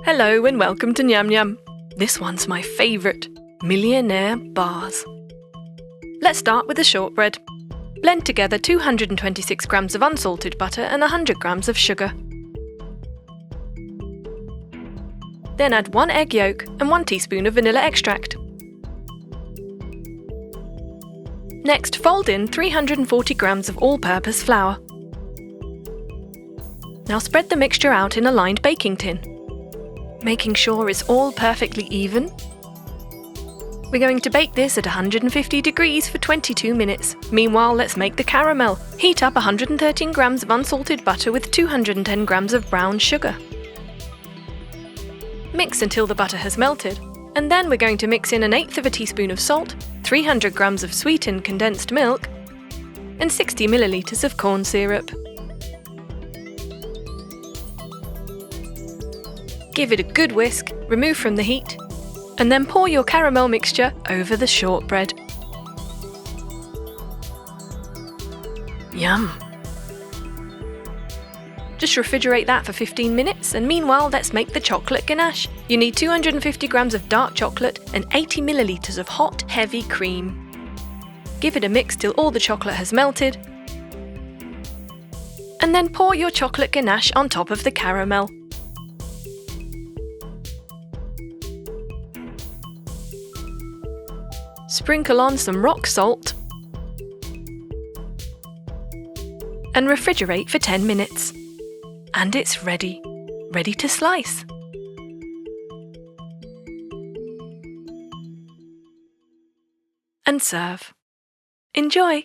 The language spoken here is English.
Hello and welcome to Nyam Nyam. This one's my favourite, Millionaire Bars. Let's start with the shortbread. Blend together 226 grams of unsalted butter and 100 grams of sugar. Then add 1 egg yolk and 1 teaspoon of vanilla extract. Next, fold in 340 grams of all-purpose flour. Now spread the mixture out in a lined baking tin, making sure it's all perfectly even. We're going to bake this at 150 degrees for 22 minutes. Meanwhile, let's make the caramel. Heat up 113 grams of unsalted butter with 210 grams of brown sugar. Mix until the butter has melted, and then we're going to mix in 1/8 teaspoon of salt, 300 grams of sweetened condensed milk, and 60 milliliters of corn syrup. Give it a good whisk, remove from the heat, and then pour your caramel mixture over the shortbread. Yum! Just refrigerate that for 15 minutes, and meanwhile let's make the chocolate ganache. You need 250 grams of dark chocolate and 80 milliliters of hot, heavy cream. Give it a mix till all the chocolate has melted, and then pour your chocolate ganache on top of the caramel. Sprinkle on some rock salt and refrigerate for 10 minutes. And it's ready to slice. And serve. Enjoy!